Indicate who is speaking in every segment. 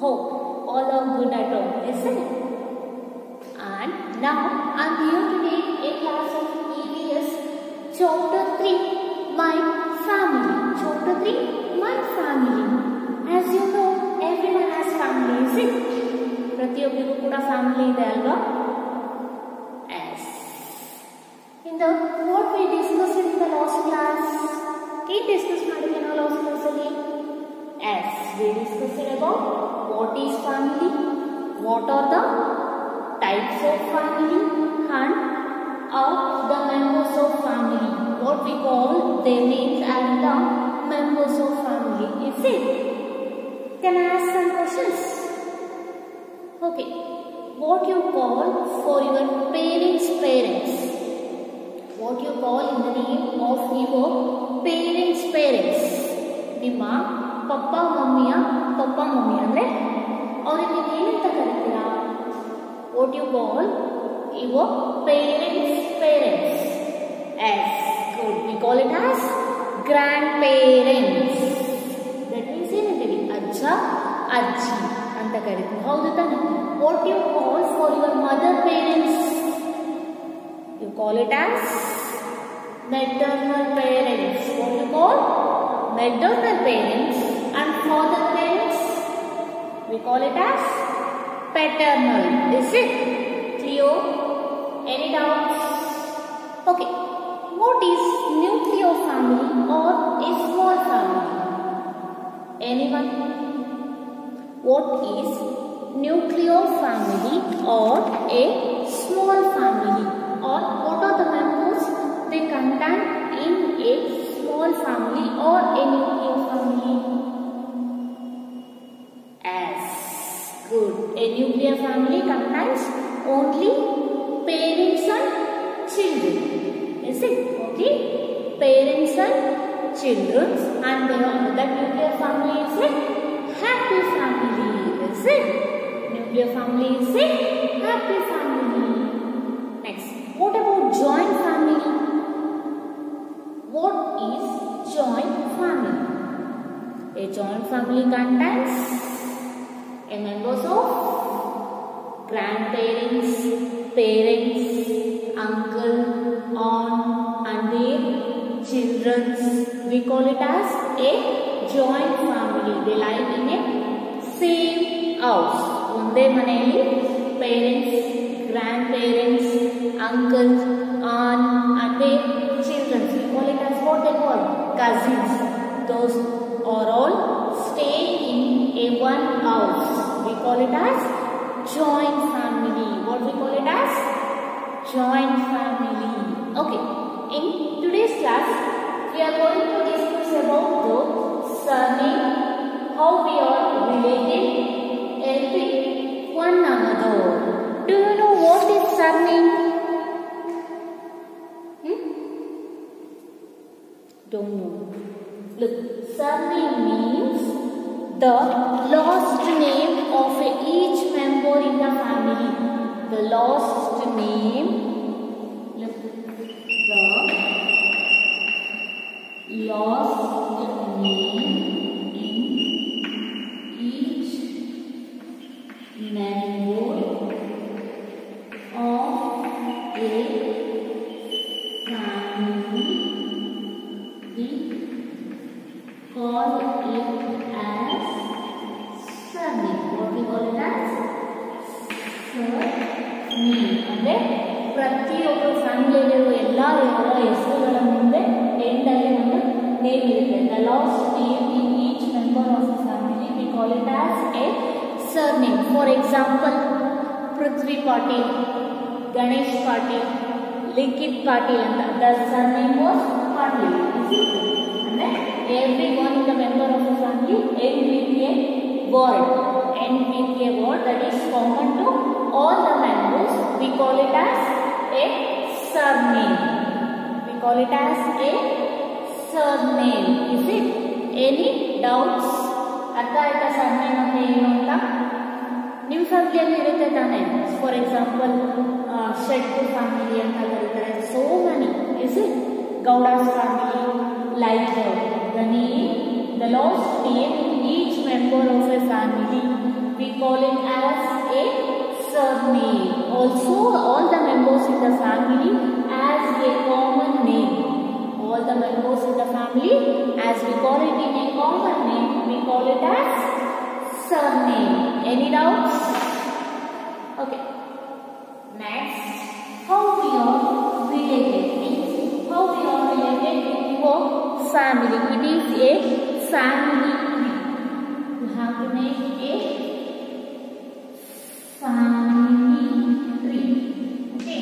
Speaker 1: Hope all are good at home, isn't it? And now I'm here today in class of EVS Chapter 3, My Family. Chapter 3, My Family. As you know, everyone has family, is it? ಪ್ರತಿಯೊಬ್ಬರಿಗೂ ಕೂಡ family ಇದೆ ಅಲ್ವಾ? Yes. In the what we discussed in the last class, ಏನು discuss ಮಾಡಿದ್ವಿ ನಾವು last class ಅಲ್ಲಿ? Yes, we discussed about what is family, what are the types of family, and how the members of family, what we call their names and the members of family. Is it? Can I ask some questions? Okay. What you call for your parents' parents? What you call in the name of your parents' parents? ನಿಮ್ಮ ಪಪ್ಪ ಮಮ್ಮಿಯ papa mummy ಅಂದ್ರೆ ಅವರಿಗೆ ಏನಂತ ಕರೀತೀರಾ? What you call your parents' parents? Yes, good. We call it as grandparents. That means ಏನಂತೀವಿ? ಅಜ್ಜ ಅಜ್ಜಿ ಅಂತ ಕರೀತೀವಿ. ಹೌದು ತಾನೆ? What you call for your mother parents? You call it as maternal parents. What you call? Maternal parents. And father parents? We call it as paternal. Is it clear? Any doubts? Okay. What is nuclear family or a small family? Anyone? What is nuclear family or a small family? Or what are the members they contain in a small family or a nuclear family? As good. A nuclear family contains only parents and children. Is it? Okay. Parents and children, and that nuclear family is a happy family. Is it? Nuclear family is a happy family. Next, what about joint family? What is joint family? A joint family contains a members of grandparents, parents, uncle, aunt, and their children. We call it as a joint family. They live in a same house. ಒಂದೇ ಮನೆಯಲ್ಲಿ parents, grandparents, uncles, aunt, and their children. We call it as what they call cousins. Those are all staying in a one house. We call it as joint family. What we call it as? Joint family. Okay. In today's class, we are going to discuss about the surname, how we are related, helping one another. Do you know what is surname? Don't know. Look, surname means the last name of each member in the family. The last name. Look, the last name in each member of a family. We call it as surname. What we call it as? Surname. ಅಂದ್ರೆ ಪ್ರತಿಯೊಬ್ಬ ಫ್ಯಾಮಿಲಿಯಲ್ಲಿರುವ ಎಲ್ಲಾ ಹೆಸರುಗಳ ಮುಂದೆ ಎಂಡಲ್ಲಿ ಒಂದು name ಇರುತ್ತೆ. The last name in each member of the family we call it as a surname. For example, Prithvi Patil, Ganesh Patil, Likit Patil, and the surname was Patil. And everyone in the member of the family end with a word. End with a word that is common to all the members. We call it as a surname. We call it as a surname. Is it? Any doubts? ಅರ್ಥ ಆಯ್ತಾ surname ಅಂದ್ರೆ ಏನು ಅಂತ? ನಿಮ್ಮ ಫ್ಯಾಮಿಲಿಯಲ್ಲಿ ಇರುತ್ತೆ ತಾನೆ. For example Shetty family ಅಂತ ಕರೀತಾರೆ. So many. Is it? Gowdas family, like the name, the last name in each member of a family we call it as a surname. Also, all the members in the family as a common name. All the members in the family, as we call it in a common name, we call it as surname. Any doubts? Okay. Next, how we are related? How we are related to your family? It is a family tree. You have to make a family tree. Okay.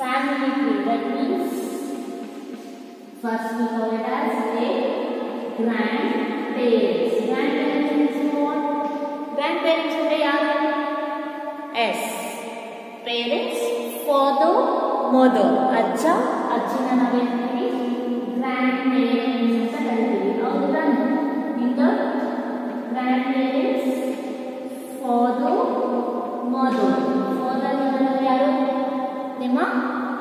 Speaker 1: Family tree. That means first we call it as a grandparents. Grandparents means what? Grandparents are S. Parents, father, mother. Ajja, ajjina naವೇನಂತೀವಿ grandparents ಅಂತ ಕರೀತೀವಿ. ಹೌದಾ? ಈಗ grandparents, father, mother. Father ಅಂದ್ರೆ ಯಾರು? ನಿಮ್ಮ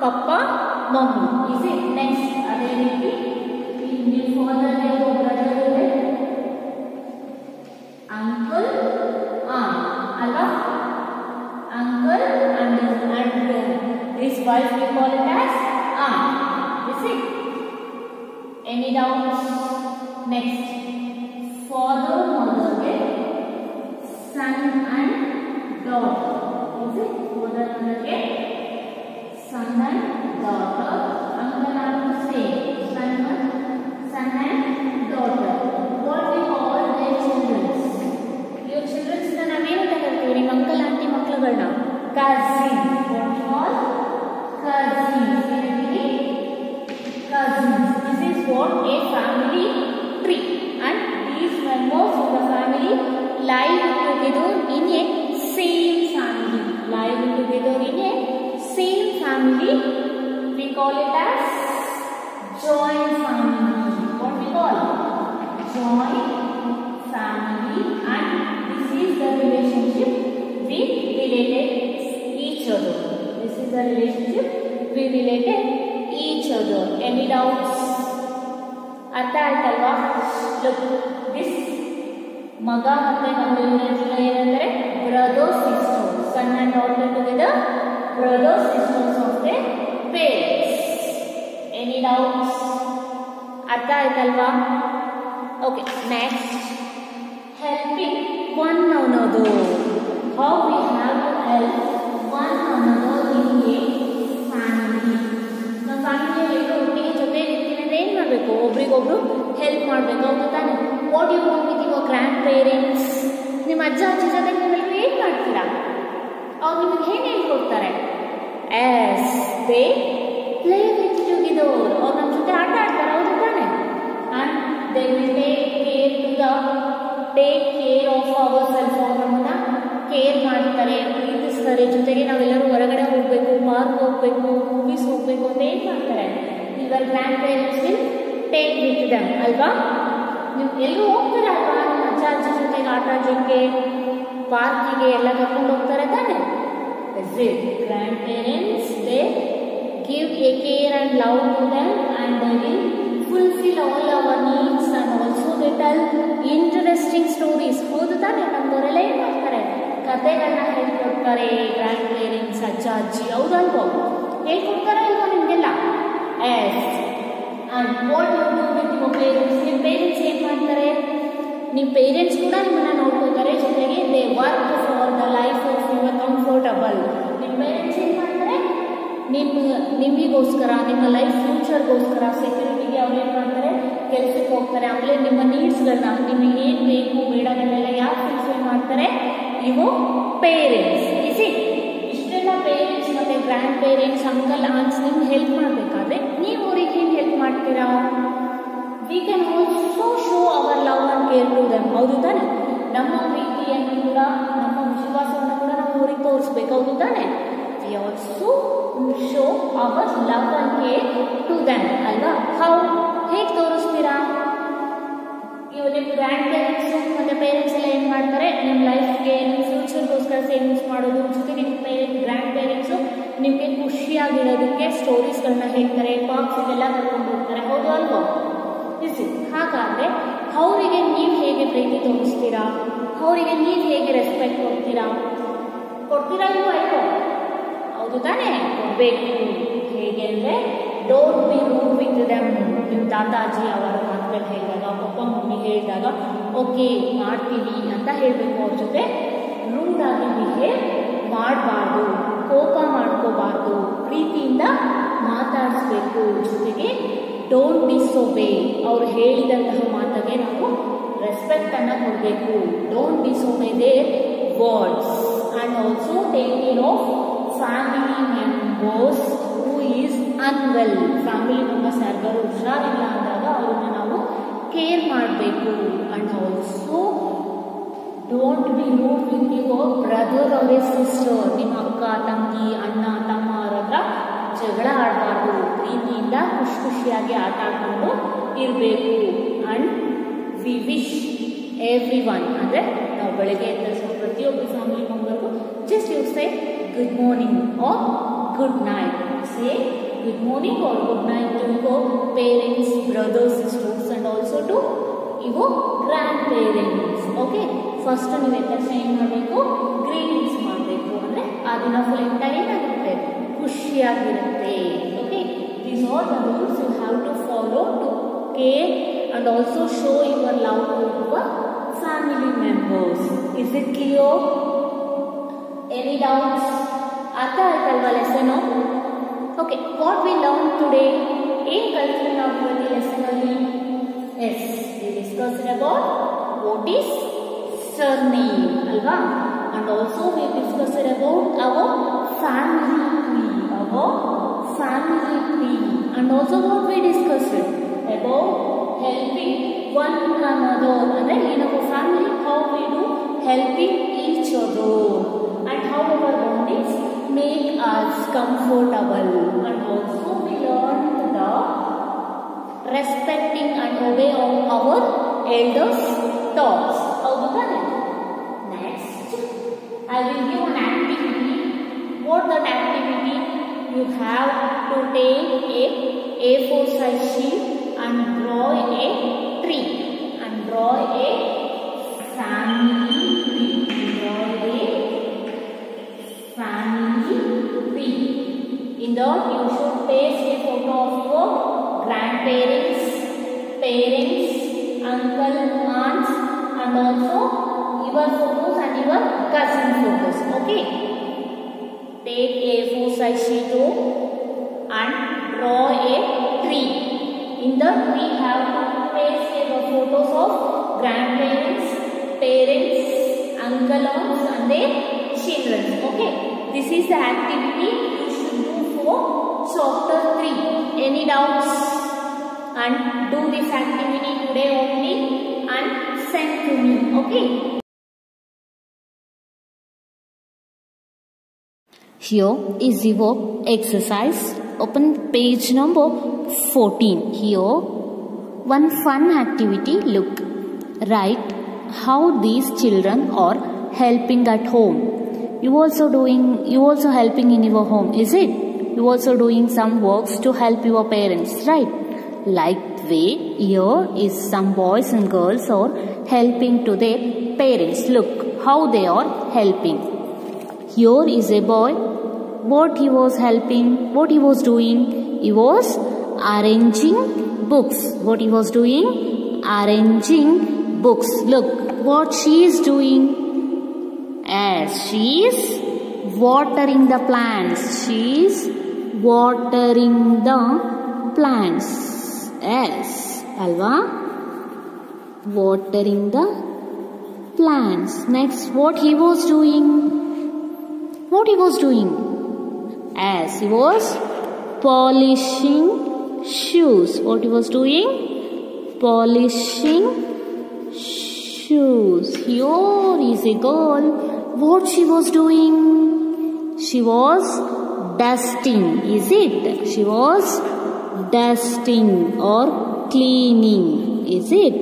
Speaker 1: ಪಪ್ಪ, mummy. Is it next? ಅದೇ ರೀತಿ ನಿಮ್ಮ ಫಾದರ್ ಗೆ ಬ್ರದರ್ ಇದೆ, ಅಂಕಲ್, ಅಲ್ವಾ? Uncle and his wife we call it as aunt. Is it? Any doubts? Next, father, mother ke son and daughter. Is it? Father, mother ke son and daughter. Uncle and same son and daughter. What we call their children? Your children na naವೇನು ತಗೊಳ್ತೀವಿ? ನಿಮ್ಮ uncle aunty ಮಕ್ಕಳುಗಳನ್ನ cousins. What we call cousins. Cousins. This is what a family tree. And these members of the family live together in a same family. Live together in a same family. We call it as joint family. What we call? Joint family. And this is the relationship we related each other. This is the relationship we related each other. Any doubts? ಅರ್ಥ ಆಯ್ತಲ್ವಾ? Look, this ಮಗ ಮತ್ತೆ ಮಗಳು ಏನಂದ್ರೆ brothers sisters. Son and daughter together, brothers sisters of their parents. Any doubts? ಅರ್ಥ ಆಯ್ತಲ್ವಾ? Okay, next, helping one another. How we have to help one another in a family. ನಮ್ಮ ಫ್ಯಾಮಿಲಿಯಲ್ಲಿ ಒಟ್ಟಿಗೆ ಜೊತೆಗೆ ಇರ್ತೀನಿ ಅಂದ್ರೆ ಏನು ಮಾಡಬೇಕು? ಒಬ್ರಿಗೊಬ್ರು ಹೆಲ್ಪ್ ಮಾಡಬೇಕು. ಹೌದು ತಾನೆ? What you do with your grandparents? ನಿಮ್ಮ ಅಜ್ಜ ಅಜ್ಜಿ ಜೊತೆ ನೀವೆಲ್ಲರೂ ಏನು ಮಾಡ್ತೀರಾ? ಅವ್ರು ನಿಮಗೆ ಏನು ಹೇಳ್ಕೊಡ್ತಾರೆ? Yes, they play with together. ಅವ್ರು ನಮ್ಮ ಜೊತೆ ಆಟ ಆಡ್ತಾರೆ. ಹೌದು ತಾನೆ? And they will take care of our self. ಅವ್ರನ್ನ ಕೇರ್ ಮಾಡ್ತಾರೆ, ಪ್ರೀತಿಸ್ತಾರೆ. ಜೊತೆಗೆ ನಾವೆಲ್ಲರೂ ಹೊರಗಡೆ ಹೋಗ್ಬೇಕು, ಪಾರ್ಕ್ ಹೋಗ್ಬೇಕು, ಮೂವೀಸ್ ಹೋಗ್ಬೇಕು ಅಂತ ಏನು ಮಾಡ್ತಾರೆ? Your grand parents will take with them ಅಲ್ವಾ? ನೀವು ಎಲ್ಲರೂ ಹೋಗ್ತಾರೆ ಅಲ್ವಾ? ನಿಮ್ಮ ಅಜ್ಜ ಅಜ್ಜಿ ಜೊತೆಗೆ ಆಟ ಆಡೋಕ್ಕೆ, ಪಾರ್ಕಿಗೆ ಎಲ್ಲ ಕರ್ಕೊಂಡು ಹೋಗ್ತಾರೆ ತಾನೆ? Grandparents they give a care and love to them and they will fulfill all our needs and also they tell interesting stories. ಹೌದು ತಾನೆ? ನಮ್ಮವರೆಲ್ಲ ಏನು ಮಾಡ್ತಾರೆ? ಕಥೆಗಳನ್ನ ಹೇಳ್ಕೊಡ್ತಾರೆ ಗ್ರ್ಯಾಂಡ್ ಪೇರೆಂಟ್ಸ್, ಅಜ್ಜ ಅಜ್ಜಿ. ಹೌದಲ್ವೋ? ಹೇಳ್ಕೊಡ್ತಾರ ಇಲ್ವೋ ನಿಮಗೆಲ್ಲ? Yes. And what you do with your parents? ನಿಮ್ಮ ಪೇರೆಂಟ್ಸ್ ಏನು ಮಾಡ್ತಾರೆ? ನಿಮ್ಮ ಪೇರೆಂಟ್ಸ್ ಕೂಡ ನಿಮ್ಮನ್ನ ನೋಡ್ಕೋತಾರೆ. ಜೊತೆಗೆ they work for the life of your comfortable. ನಿಮ್ಮ ಪೇರೆಂಟ್ಸ್ ಏನು ಮಾಡ್ತಾರೆ? ನಿಮಗೋಸ್ಕರ, ನಿಮ್ಮ ಲೈಫ್ ಫ್ಯೂಚರ್ಗೋಸ್ಕರ, ಸೆಕ್ಯೂರಿಟಿಗೆ ಅವ್ರು ಏನು ಮಾಡ್ತಾರೆ? ಕೆಲಸಕ್ಕೆ ಹೋಗ್ತಾರೆ. ಆಮೇಲೆ ನಿಮ್ಮ ನೀಡ್ಸ್ಗಳನ್ನ, ನಿಮಗೆ ಏನು ಬೇಕು ಬೇಡಗಳನ್ನೆಲ್ಲ ಯಾರು ಫುಲ್ಫಿಲ್ ಮಾಡ್ತಾರೆ? ಇವು ಪೇರೆಂಟ್ಸ್. ಇಷ್ಟೆಲ್ಲ ಪೇರೆಂಟ್ಸ್ ಮತ್ತು ಗ್ರ್ಯಾಂಡ್ ಪೇರೆಂಟ್ಸ್, ಅಂಕಲ್ ಆಂಟ್ಸ್ ನಿಮ್ಗೆ ಹೆಲ್ಪ್ ಮಾಡಬೇಕಾದ್ರೆ ನೀವು ಅವ್ರಿಗೆ ಏನು ಹೆಲ್ಪ್ ಮಾಡ್ತೀರಾ? We can also show our love and care to them. ಹೌದು ತಾನೆ? ನಮ್ಮ ಪ್ರೀತಿಯನ್ನು ಕೂಡ, ನಮ್ಮ ವಿಶ್ವಾಸವನ್ನು ಕೂಡ ನಾವು ಅವ್ರಿಗೆ ತೋರಿಸ್ಬೇಕು. ಹೌದು ತಾನೆ? We also show our love and care to them ಅಲ್ವಾ? ಹೌ? ಹೇಗೆ ತೋರಿಸ್ತೀರಾ? ಇವು ನಿಮ್ಮ ಗ್ರ್ಯಾಂಡ್ ಪೇರೆಂಟ್ಸು ಮತ್ತು ಪೇರೆಂಟ್ಸ್ ಎಲ್ಲ ಏನು ಮಾಡ್ತಾರೆ? ನಿಮ್ಮ ಲೈಫ್ಗೆ, ನಿಮ್ಮ ಫ್ಯೂಚರ್ಗೋಸ್ಕರ ಸೇವಿಂಗ್ಸ್ ಮಾಡೋದು. ಜೊತೆಗೆ ನಿಮ್ಮ ಗ್ರ್ಯಾಂಡ್ ಪೇರೆಂಟ್ಸು ನಿಮಗೆ ಖುಷಿಯಾಗಿರೋದಕ್ಕೆ ಸ್ಟೋರೀಸ್ಗಳನ್ನ ಹೇಳ್ತಾರೆ, ಪಾರ್ಕ್ಸಿಗೆಲ್ಲ ಕರ್ಕೊಂಡು ಹೋಗ್ತಾರೆ. ಹೌದು ಅಲ್ವೋ? ಹಾಗಾದರೆ ಅವರಿಗೆ ನೀವು ಹೇಗೆ ಪ್ರೀತಿ ತೋರಿಸ್ತೀರಾ? ಅವರಿಗೆ ನೀವು ಹೇಗೆ ರೆಸ್ಪೆಕ್ಟ್ ಕೊಡ್ತೀರಾ ಇಲ್ವೋ ಅಯ್ಯೋ ಹೌದು ತಾನೇ ಕೊಡಬೇಕು. ಹೇಗೆ ಅಂದರೆ don't be rude with them. ನಿಮ್ಮ ತಾತಾಜಿ ಅವರ ಮಾತುಗಳು ಹೇಳಿದಾಗ ಪಪ್ಪ ಮಮ್ಮಿ ಹೇಳಿದಾಗ ಓಕೆ ಮಾಡ್ತೀವಿ ಅಂತ ಹೇಳಬೇಕು. ಅವ್ರ ಜೊತೆ ರೂಡಾಗಿ ಬಿಹೇವ್ ಮಾಡಬಾರ್ದು, ಕೋಪ ಮಾಡ್ಕೋಬಾರ್ದು, ಪ್ರೀತಿಯಿಂದ ಮಾತಾಡಿಸ್ಬೇಕು. ಜೊತೆಗೆ ಡೋಂಟ್ ಡಿಸೊಬೇ, ಅವ್ರು ಹೇಳಿದಂತಹ ಮಾತಿಗೆ ನಾವು ರೆಸ್ಪೆಕ್ಟನ್ನು ಕೊಡಬೇಕು. Don't disobey their words and also take care of family members who is unwell. Family members ಯಾರಿಗಾರು ಹುಷಾರಿಲ್ಲ ಅಂದಾಗ ಅವ್ರನ್ನ ನಾವು ಕೇರ್ ಮಾಡಬೇಕು. And also don't be rude with your brother or a sister. ನಿಮ್ಮ ಅಕ್ಕ ತಂಗಿ ಅಣ್ಣ ತಮ್ಮ ಅವ್ರ ಹತ್ರ ಜಗಳ ಆಡಬಾರ್ದು. ಪ್ರೀತಿಯಿಂದ ಖುಷಿಯಾಗಿ ಆಟ ಆಡ್ಕೊಂಡು ಇರಬೇಕು. And we wish everyone, ಅಂದರೆ ನಾವು ಬೆಳಗ್ಗೆ ಎದ್ದ ಪ್ರತಿಯೊಬ್ಬ ಫ್ಯಾಮಿಲಿ ಮೆಂಬರ್ಗೂ just you say good morning or good night. Say good morning or good night to your parents, brothers, sisters and also to your grandparents. Okay, first ನೀವು ಎದ್ದ ತಕ್ಷಣ ಏನು ಮಾಡಬೇಕು, ಗ್ರೀಟಿಂಗ್ಸ್ ಮಾಡಬೇಕು. ಅಂದರೆ ಆ ದಿನ ಫುಲ್ ಎಂಟರ್ ಏನಾಗುತ್ತೆ, ಖುಷಿಯಾಗಿರುತ್ತೆ. Okay, these are the rules you have to follow to care and also show your love to your family members. Is it clear? Any doubts? Artha aithalva lesson? Okay, what we learned today? Em kaltri ನಾವು ಇವತ್ತು lesson ಅಲ್ಲಿ? Yes, we discussed about what is surname, alva? And also we discussed about our family tree, and also what we discussed about helping one another. Andre in our family how we do helping each other and how our bondings make us comfortable. And also we learn the respecting and obey our elders thoughts. Howdu tane? Next I will give an activity. What that activity? You have to take a A4 size sheet and draw a tree and draw a family tree. In that you should paste a photo of your grandparents, parents, uncle, aunts, and also your photos and your cousin photos. Okay, take a A4 size sheet and draw a tree. In that we have to paste the photos of grandparents, parents, uncle, aunts and their children. Okay, this is the activity you should do for chapter 3. Any doubts? And do this activity today only and send to me. Okay. Here is your exercise. Open page number 14. Here one fun activity. Look, write how these children are helping at home. You also helping in your home, is it? You also doing some works to help your parents, right? Like way here is some boys and girls are helping to their parents. Look how they are helping. Here is a boy. What he was helping, what he was doing, he was arranging books. What he was doing? Arranging books. Look what she is doing. As she is watering the plants. She is watering the plants. Yes, alva? Watering the plants. Next, what he was doing? What he was doing? As he was polishing shoes. What he was doing? Polishing shoes. Here is a girl. What she was doing? She was dusting. Is it? She was dusting or cleaning. Is it?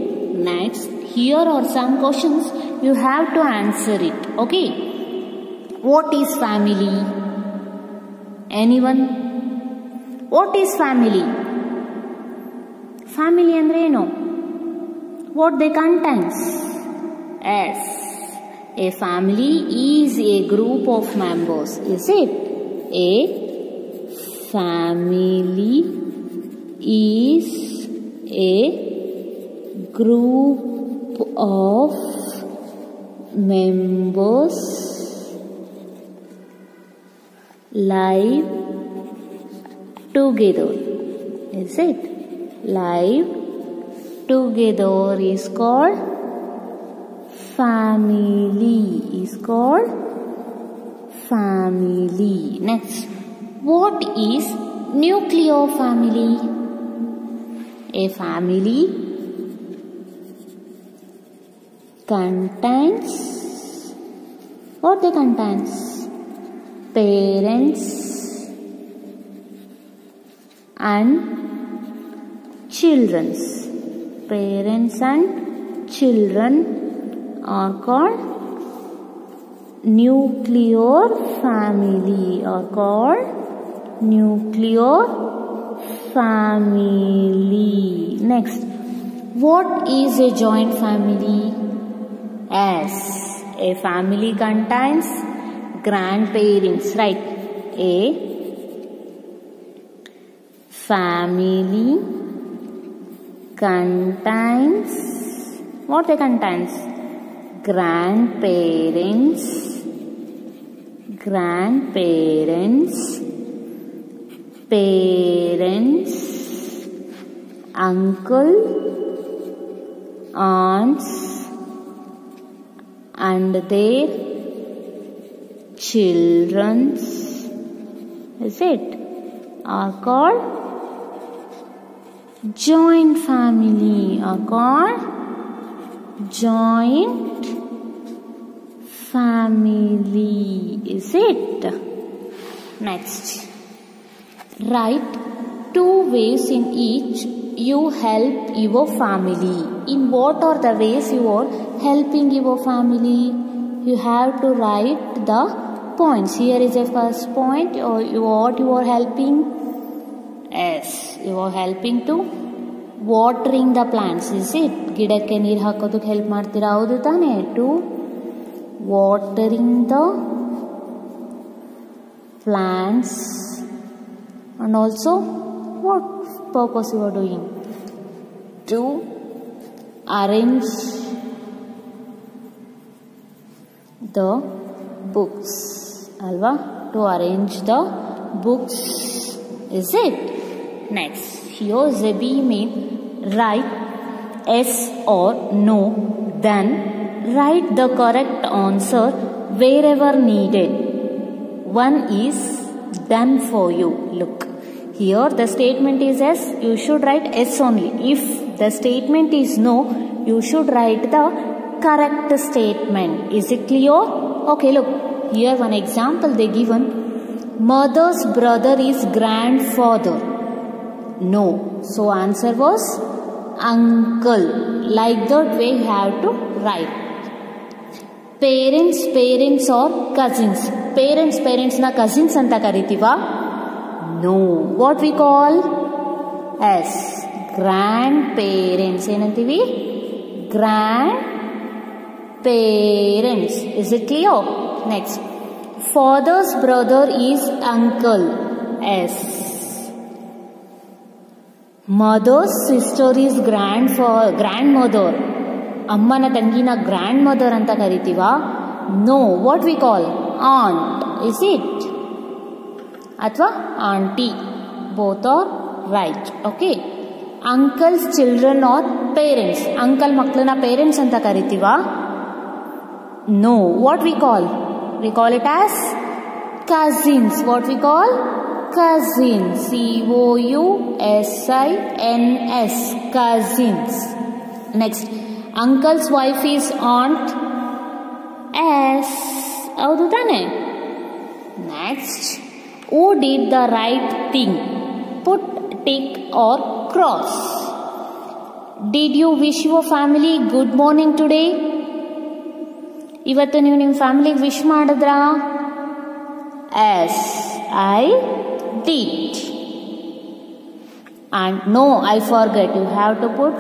Speaker 1: Next, here are some questions. You have to answer it. Okay. What is family? Anyone? What is family? Family andre eno? What they contains? Yes. A family is a group of members. Is it? A family is a group of members live together. Is it? Live together is called family. Is called family. Next, what is nuclear family? A family contains, what they contains? Parents and children. Parents and children are called nuclear family. Are called nuclear family. Next, what is a joint family? Yes, a family contains grandparents, right? A family contains, what it contains? Grandparents, parents, uncle, aunts, and their children, is it? Are called joint family. Are called joint family. Is it? Next, write 2 ways in each you help your family. In what are the ways you are helping your family? You have to write the points. Here is the first point. What you are helping? Yes, you are helping to watering the plants. Is it? ಗಿಡಕ್ಕೆ ನೀರು ಹಾಕೋದಕ್ಕೆ help ಮಾಡ್ತೀರಾ? ಹೌದು ತಾನೇ? To watering the plants. And also, what purpose you are doing? To arrange the books. Alva? To arrange the books. Is it? Next, here Zebi may write yes or no. Then write the correct answer wherever needed. One is done for you. Look. Here the statement is yes, you should write yes only. If the statement is no, you should write the correct statement. Is it clear? Okay, look. Here one example they given. Mother's brother is grandfather. No. So answer was uncle. Like that way you have to write. Parents or cousins. Parents na cousins anta karitiva? No. What we call? Yes, grandparents. Enantivi? Grandparents. Is it clear? Next. Father's brother is uncle. Yes. Mother's sister is grandmother. Ammana tangina grandmother anta karitiva? No. What we call? Aunt. Is it? Athwa auntie. Both are right. Okay. Uncle's children or parents. Uncle maklana parents anta karitiva? No. What we call? We call it as cousins. What we call? Cousins. C-O-U-S-I-N-S. Cousins. Next. Uncle's wife is aunt. S. Howdu tane? Next. Who did the right thing? Put tick or cross. Did you wish your family good morning today? ಇವತ್ತು ನೀವು ನಿಮ್ಮ ಫ್ಯಾಮಿಲಿಗೆ wish ಮಾಡಿದ್ರಾ? Yes, I did. And no, I forget. You have to put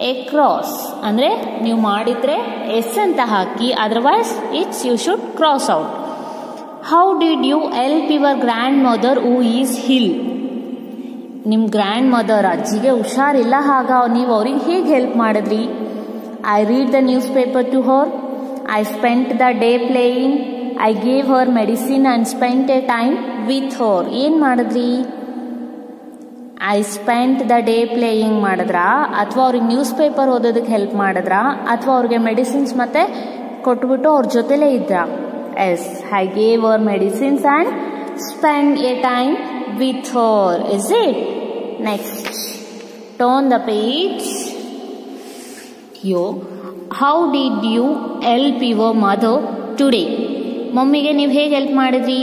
Speaker 1: a cross ಅಂದರೆ ನೀವು ಮಾಡಿದರೆ yes ಅಂತ ಹಾಕಿ, otherwise it's you should cross out. How did you help your grandmother who is ill? ನಿಮ್ಮ grandmother ಅಜ್ಜಿಗೆ ಹುಷಾರಿಲ್ಲ, ಆಗ ನೀವು ಅವ್ರಿಗೆ ಹೇಗೆ ಹೆಲ್ಪ್ ಮಾಡಿದ್ರಿ? I read the newspaper to her, I spent the day playing, I gave her medicine and spent a time with her. ಏನು ಮಾಡಿದ್ರಿ? I spent the day playing ಮಾಡಿದ್ರಾ, ಅಥವಾ ಅವ್ರಿಗೆ ನ್ಯೂಸ್ ಪೇಪರ್ ಓದೋದಕ್ಕೆ ಹೆಲ್ಪ್ ಮಾಡಿದ್ರಾ, ಅಥವಾ ಅವ್ರಿಗೆ ಮೆಡಿಸಿನ್ಸ್ ಮತ್ತೆ ಕೊಟ್ಬಿಟ್ಟು ಅವ್ರ ಜೊತೆಲೇ ಇದ್ರಾ? Yes, I gave her medicines and spend a time with her, is it? Next, turn the page. Here, how did you help your mother today? ಮಮ್ಮಿಗೆ ನೀವು ಹೇಗೆ ಹೆಲ್ಪ್ ಮಾಡಿದ್ರಿ?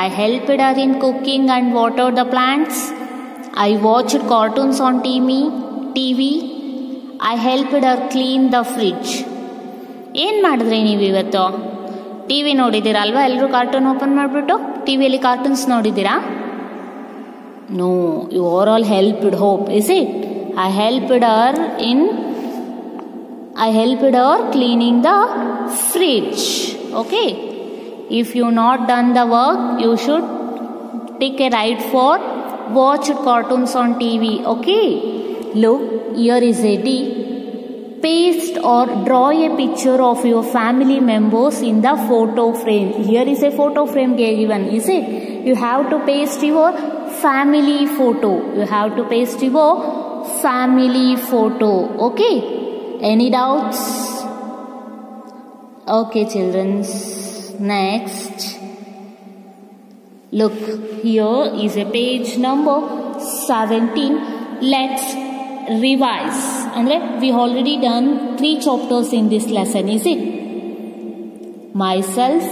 Speaker 1: I helped her in cooking and watered the plants. I watched cartoons on TV. I helped her clean the fridge. ಏನು ಮಾಡಿದ್ರಿ ನೀವು ಇವತ್ತು? TV ನೋಡಿದ್ದೀರಾ ಅಲ್ವಾ? ಎಲ್ಲರೂ ಕಾರ್ಟೂನ್ ಓಪನ್ ಮಾಡಿಬಿಟ್ಟು ಟಿವಿಯಲ್ಲಿ ಕಾರ್ಟೂನ್ಸ್ ನೋಡಿದ್ದೀರಾ? No, you are all helped, hope, is it? I helped her cleaning the fridge. Okay. If you not done the work, you should take a right for watch cartoons on TV. Okay. Look, here is a D. Paste or draw a picture of your family members in the photo frame. Here is a photo frame given, is it? You have to paste your family photo. You have to paste your family photo. Okay. Any doubts? Okay, children. Next. Look, here is a page number 17. Let's revise. Andre, we already done 3 chapters in this lesson, is it? Myself,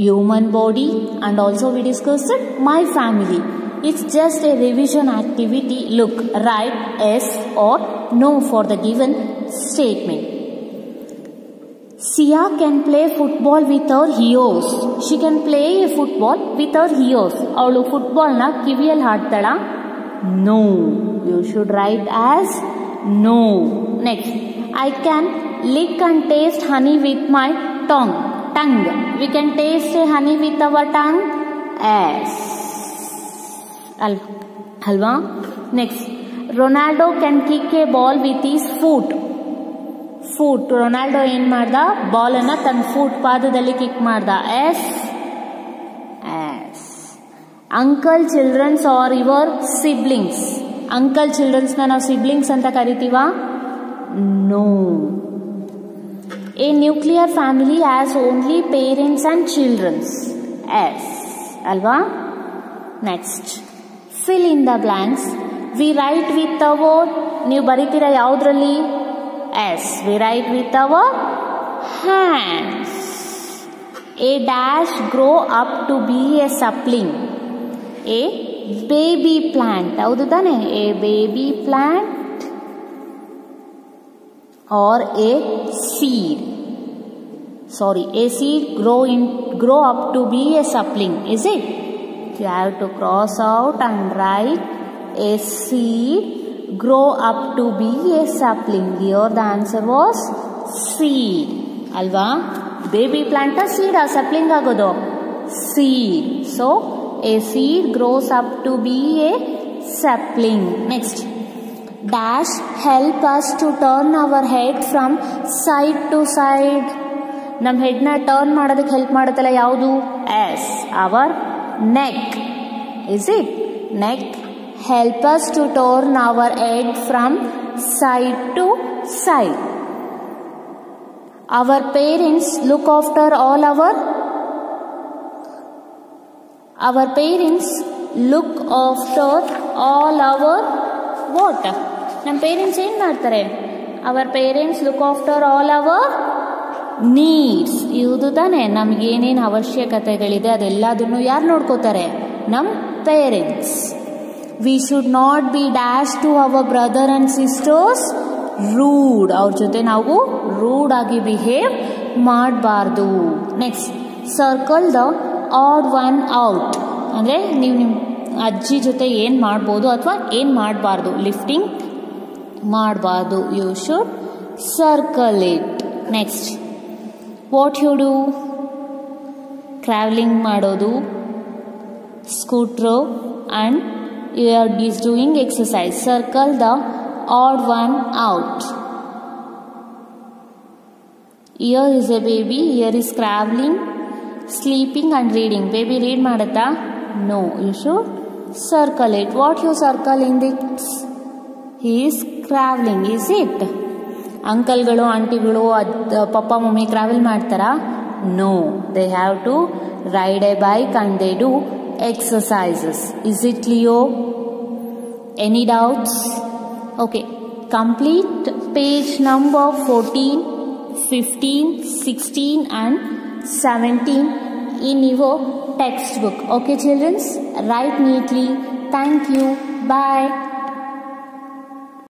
Speaker 1: human body, and also we discussed my family. It's just a revision activity. Look, write yes or no for the given statement. Sia can play football with her ears. She can play a football with her ears. Avಳು football ನ ಕಿವಿಯಲ್ಲಿ ಆಡ್ತಾಳಾ? No. You should write as no. Next, I can lick and taste honey with my tongue. We can taste a honey with our tongue. Yes. Alva. Next, Ronaldo can kick a ball with his foot. Ronaldo ಏನು ಮಾಡ್ದ? Ball ಅನ್ನ ತನ್ನ foot ಪಾದದಲ್ಲಿ kick ಮಾಡ್ದ. Yes. Uncle childrens are your siblings. Uncle childrens ನ ನಾವು siblings ಅಂತ ಕರಿತೀವ? No. A nuclear family has only parents and children. Yes. Alva? Next. Fill in the blanks. We write with the word. ನೀವು ಬರೀತೀರಾ ಯಾವುದ್ರಲ್ಲಿ? Yes. We write with our hands. A dash grow up to be a sapling. A baby plant. ಹೌದು ತಾನೆ? A baby plant or a seed. Sorry, a seed grow up to be a sapling, is it? You have to cross out and write a seed grow up to be a sapling. Here the answer was seed. Alva? Baby plant a seed or sapling agodo? Seed. So a seed grows up to be a sapling. Next. Dash help us to turn our head from side to side. ನಮ್ಮ ಹೆಡ್ನ turn ಮಾಡೋದಕ್ಕೆ help ಮಾಡುತ್ತಲ್ಲ ಯಾವುದು? Yes, our neck. Is it? Neck help us to turn our head from side to side. Our parents look after all our parents look after all our what? ನಮ್ಮ parents ಏನು ಮಾಡ್ತಾರೆ? Our parents look after all our needs. ಇವುದು ತಾನೆ ನಮ್ಗೇನೇನು ಅವಶ್ಯಕತೆಗಳಿದೆ ಅದೆಲ್ಲದನ್ನು ಯಾರು ನೋಡ್ಕೋತಾರೆ? ನಮ್ಮ parents. We should not be dash to our brother and sisters rude. ಅವ್ರ ಜೊತೆ ನಾವು ರೂಡ್ ಆಗಿ ಬಿಹೇವ್ ಮಾಡಬಾರ್ದು. Next, circle the odd one out. ಅಂದರೆ ನೀವು ನಿಮ್ಮ ಅಜ್ಜಿ ಜೊತೆ ಏನು ಮಾಡ್ಬೋದು ಅಥವಾ ಏನು ಮಾಡಬಾರ್ದು. ಲಿಫ್ಟಿಂಗ್ ಮಾಡಬಾರ್ದು. You should circle it. Next, what you do? Traveling ಮಾಡೋದು, scooter, and you are doing exercise. Circle the odd one out. Here is a baby. Here is traveling, sleeping and reading. Baby read ಮಾಡುತ್ತಾ? No. You should circle it. What you circle in this? He is traveling. Is it? ಅಂಕಲ್ಗಳು ಆಂಟಿಗಳು ಪಪ್ಪ mummy travel ಮಾಡ್ತಾರಾ? No. They have to ride a bike and they do exercises. Is it Leo? Any doubts? Okay. Complete page number 14, 15, 16 and 17 in your textbook. Okay children? Write neatly. Thank you. Bye.